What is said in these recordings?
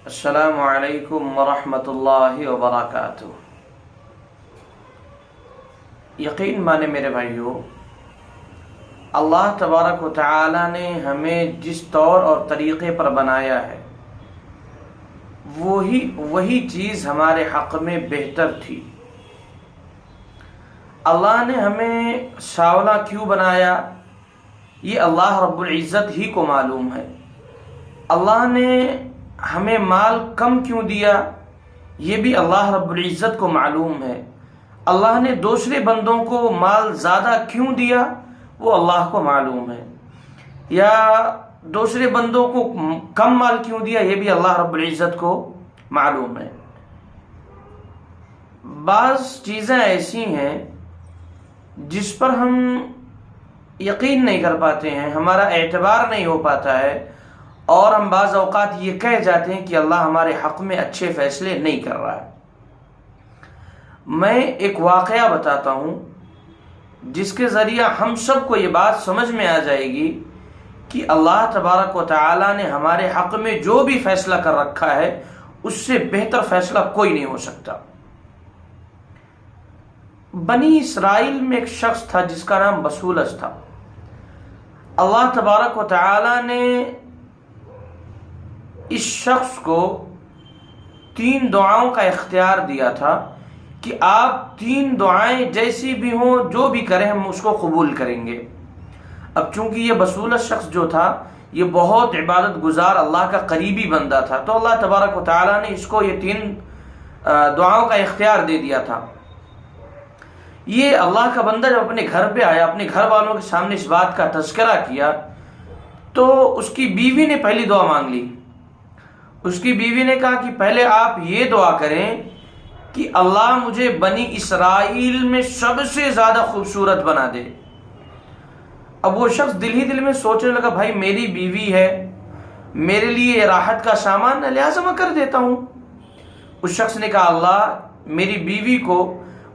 السلام علیکم ورحمۃ اللہ وبرکاتہ۔ یقین مانے میرے بھائیوں، اللہ تبارک و تعالی نے ہمیں جس طور اور طریقے پر بنایا ہے وہی چیز ہمارے حق میں بہتر تھی۔ اللہ نے ہمیں سانولا کیوں بنایا یہ اللہ رب العزت ہی کو معلوم ہے۔ اللہ نے ہمیں مال کم کیوں دیا یہ بھی اللہ رب العزت کو معلوم ہے۔ اللہ نے دوسرے بندوں کو مال زیادہ کیوں دیا وہ اللہ کو معلوم ہے، یا دوسرے بندوں کو کم مال کیوں دیا یہ بھی اللہ رب العزت کو معلوم ہے۔ بعض چیزیں ایسی ہیں جس پر ہم یقین نہیں کر پاتے ہیں، ہمارا اعتبار نہیں ہو پاتا ہے، اور ہم بعض اوقات یہ کہہ جاتے ہیں کہ اللہ ہمارے حق میں اچھے فیصلے نہیں کر رہا ہے۔ میں ایک واقعہ بتاتا ہوں جس کے ذریعہ ہم سب کو یہ بات سمجھ میں آ جائے گی کہ اللہ تبارک و تعالی نے ہمارے حق میں جو بھی فیصلہ کر رکھا ہے اس سے بہتر فیصلہ کوئی نہیں ہو سکتا۔ بنی اسرائیل میں ایک شخص تھا جس کا نام بسولس تھا۔ اللہ تبارک و تعالی نے اس شخص کو 3 دعاؤں کا اختیار دیا تھا کہ آپ 3 دعائیں جیسی بھی ہوں جو بھی کریں ہم اس کو قبول کریں گے۔ اب چونکہ یہ بسولس شخص جو تھا یہ بہت عبادت گزار اللہ کا قریبی بندہ تھا، تو اللہ تبارک و تعالی نے اس کو یہ 3 دعاؤں کا اختیار دے دیا تھا۔ یہ اللہ کا بندہ جب اپنے گھر پہ آیا، اپنے گھر والوں کے سامنے اس بات کا تذکرہ کیا تو اس کی بیوی نے پہلی دعا مانگ لی۔ اس کی بیوی نے کہا کہ پہلے آپ یہ دعا کریں کہ اللہ مجھے بنی اسرائیل میں سب سے زیادہ خوبصورت بنا دے۔ اب وہ شخص دل ہی دل میں سوچنے لگا، بھائی میری بیوی ہے، میرے لیے راحت کا سامان ہے، لہٰذا میں کر دیتا ہوں۔ اس شخص نے کہا اللہ میری بیوی کو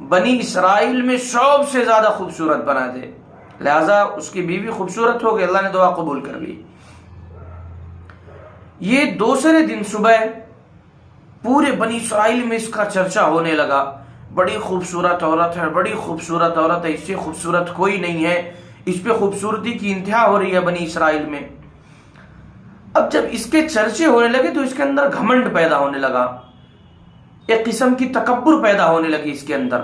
بنی اسرائیل میں سب سے زیادہ خوبصورت بنا دے، لہٰذا اس کی بیوی خوبصورت ہو گئی، اللہ نے دعا قبول کر لی۔ یہ دوسرے دن صبح پورے بنی اسرائیل میں اس کا چرچا ہونے لگا، بڑی خوبصورت عورت ہے، بڑی خوبصورت عورت ہے، اس سے خوبصورت کوئی نہیں ہے، اس پہ خوبصورتی کی انتہا ہو رہی ہے بنی اسرائیل میں۔ اب جب اس کے چرچے ہونے لگے تو اس کے اندر گھمنڈ پیدا ہونے لگا، ایک قسم کی تکبر پیدا ہونے لگی اس کے اندر۔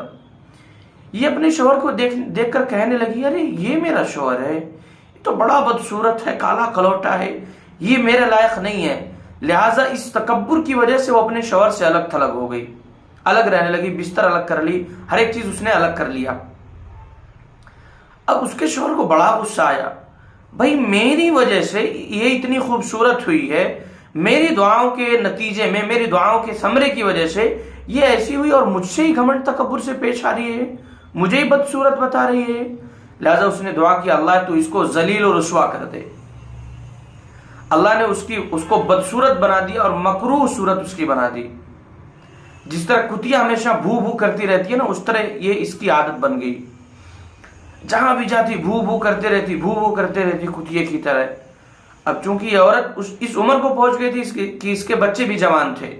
یہ اپنے شوہر کو دیکھ کر کہنے لگی، ارے یہ میرا شوہر ہے، یہ تو بڑا بدصورت ہے، کالا کلوٹا ہے، یہ میرے لائق نہیں ہے۔ لہٰذا اس تکبر کی وجہ سے وہ اپنے شوہر سے الگ تھلگ ہو گئی، الگ رہنے لگی، بستر الگ کر لی، ہر ایک چیز اس نے الگ کر لیا۔ اب اس کے شوہر کو بڑا غصہ آیا، بھائی میری وجہ سے یہ اتنی خوبصورت ہوئی ہے، میری دعاؤں کے نتیجے میں، میری دعاؤں کے ثمرے کی وجہ سے یہ ایسی ہوئی، اور مجھ سے ہی گھمنڈ تکبر سے پیش آ رہی ہے، مجھے ہی بدصورت بتا رہی ہے۔ لہٰذا اس نے دعا کی اللہ تو اس کو ذلیل و رسوا کر دے۔ اللہ نے اس کو بدصورت بنا دیا اور مکروہ صورت اس کی بنا دی۔ جس طرح کتیا ہمیشہ بھو بھو کرتی رہتی ہے نا، اس طرح یہ اس کی عادت بن گئی، جہاں بھی جاتی بھو بھو کرتے رہتی کتیے کی طرح۔ اب چونکہ یہ عورت اس عمر کو پہنچ گئی تھی کہ اس کے بچے بھی جوان تھے،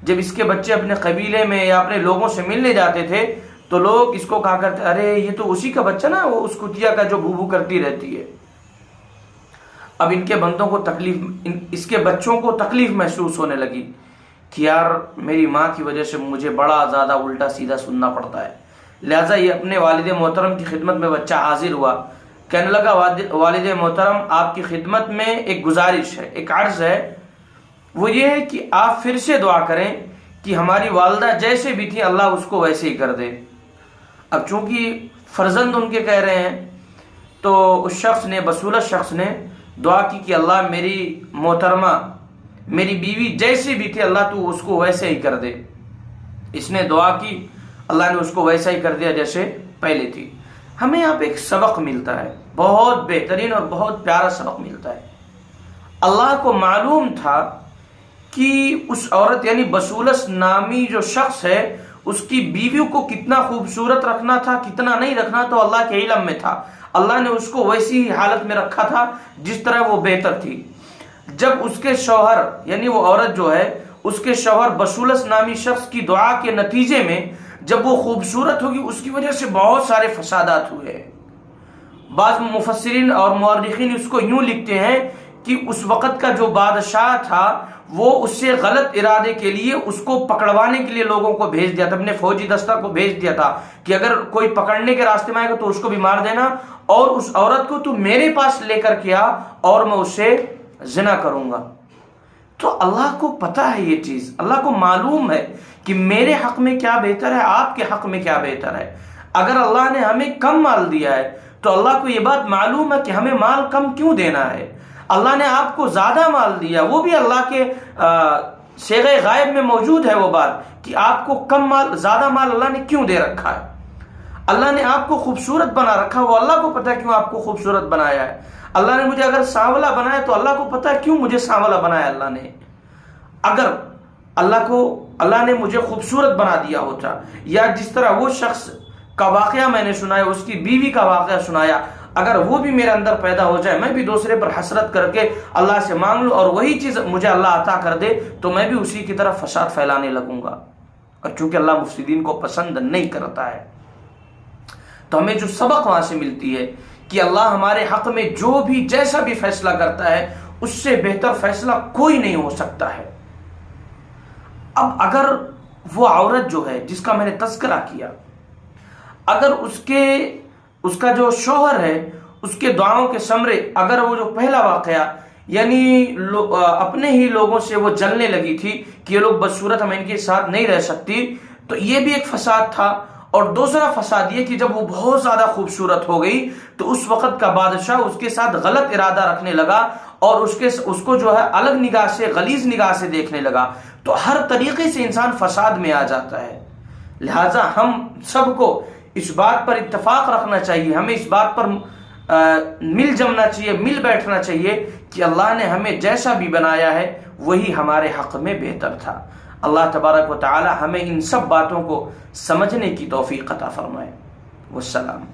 جب اس کے بچے اپنے قبیلے میں یا اپنے لوگوں سے ملنے جاتے تھے تو لوگ اس کو کہا کرتے، ارے یہ تو اسی کا بچہ نا، وہ اس کتیا کا جو بھو بھو کرتی رہتی ہے۔ اب ان کے بندوں کو اس کے بچوں کو تکلیف محسوس ہونے لگی کہ یار میری ماں کی وجہ سے مجھے بڑا زیادہ الٹا سیدھا سننا پڑتا ہے۔ لہٰذا یہ اپنے والد محترم کی خدمت میں بچہ حاضر ہوا، کہنے لگا والد محترم آپ کی خدمت میں ایک گزارش ہے، ایک عرض ہے، وہ یہ ہے کہ آپ پھر سے دعا کریں کہ ہماری والدہ جیسے بھی تھی اللہ اس کو ویسے ہی کر دے۔ اب چونکہ فرزند ان کے کہہ رہے ہیں تو اس شخص نے، بسولس شخص نے دعا کی کہ اللہ میری محترمہ، میری بیوی جیسی بھی تھی اللہ تو اس کو ویسے ہی کر دے۔ اس نے دعا کی، اللہ نے اس کو ویسا ہی کر دیا جیسے پہلے تھی۔ ہمیں یہاں پہ ایک سبق ملتا ہے، بہت بہترین اور بہت پیارا سبق ملتا ہے۔ اللہ کو معلوم تھا کہ اس عورت یعنی بسولس نامی جو شخص ہے اس کی بیوی کو کتنا خوبصورت رکھنا تھا، کتنا نہیں رکھنا تو اللہ کے علم میں تھا۔ اللہ نے اس کو ویسی ہی حالت میں رکھا تھا جس طرح وہ بہتر تھی۔ جب اس کے شوہر یعنی وہ عورت جو ہے اس کے شوہر بسولس نامی شخص کی دعا کے نتیجے میں جب وہ خوبصورت ہوگی اس کی وجہ سے بہت سارے فسادات ہوئے. بعض مفسرین اور مورخین اس کو یوں لکھتے ہیں کہ اس وقت کا جو بادشاہ تھا وہ اس سے غلط ارادے کے لیے اس کو پکڑوانے کے لیے لوگوں کو بھیج دیا تھا، اپنے فوجی دستہ کو بھیج دیا تھا کہ اگر کوئی پکڑنے کے راستے میں آئے گا تو اس کو بھی مار دینا، اور اس عورت کو تو میرے پاس لے کر کے آ اور میں اس سے زنا کروں گا. تو اللہ کو پتا ہے یہ چیز، اللہ کو معلوم ہے کہ میرے حق میں کیا بہتر ہے، آپ کے حق میں کیا بہتر ہے. اگر اللہ نے ہمیں کم مال دیا ہے تو اللہ کو یہ بات معلوم ہے کہ ہمیں مال کم کیوں دینا ہے. اللہ نے آپ کو زیادہ مال دیا، وہ بھی اللہ کے صیغہ غائب میں موجود ہے وہ بات کہ آپ کو کم مال زیادہ مال اللہ نے کیوں دے رکھا ہے. اللہ نے آپ کو خوبصورت بنا رکھا، وہ اللہ کو پتا ہے کیوں آپ کو خوبصورت بنایا ہے. اللہ نے مجھے اگر سانولا بنایا تو اللہ کو پتا ہے کیوں مجھے سانولا بنایا. اللہ نے اگر اللہ نے مجھے خوبصورت بنا دیا ہوتا، یا جس طرح وہ شخص کا واقعہ میں نے سنایا، اس کی بیوی کا واقعہ سنایا، اگر وہ بھی میرے اندر پیدا ہو جائے، میں بھی دوسرے پر حسرت کر کے اللہ سے مانگ لوں اور وہی چیز مجھے اللہ عطا کر دے تو میں بھی اسی کی طرف فساد پھیلانے لگوں گا. اور چونکہ اللہ مفسدین کو پسند نہیں کرتا ہے، تو ہمیں جو سبق وہاں سے ملتی ہے کہ اللہ ہمارے حق میں جو بھی جیسا بھی فیصلہ کرتا ہے اس سے بہتر فیصلہ کوئی نہیں ہو سکتا ہے. اب اگر وہ عورت جو ہے جس کا میں نے تذکرہ کیا، اگر اس کا جو شوہر ہے اس کے دعاؤں کے ثمرے، اگر وہ جو پہلا واقعہ یعنی اپنے ہی لوگوں سے وہ جلنے لگی تھی کہ یہ لوگ بدصورت ہم ان کے ساتھ نہیں رہ سکتی، تو یہ بھی ایک فساد تھا. اور دوسرا فساد یہ کہ جب وہ بہت زیادہ خوبصورت ہو گئی تو اس وقت کا بادشاہ اس کے ساتھ غلط ارادہ رکھنے لگا اور اس کو جو ہے الگ نگاہ سے، غلیظ نگاہ سے دیکھنے لگا. تو ہر طریقے سے انسان فساد میں آ جاتا ہے. لہٰذا ہم سب کو اس بات پر اتفاق رکھنا چاہیے، ہمیں اس بات پر مل جمنا چاہیے، مل بیٹھنا چاہیے کہ اللہ نے ہمیں جیسا بھی بنایا ہے وہی ہمارے حق میں بہتر تھا. اللہ تبارک و تعالی ہمیں ان سب باتوں کو سمجھنے کی توفیق عطا فرمائے. والسلام.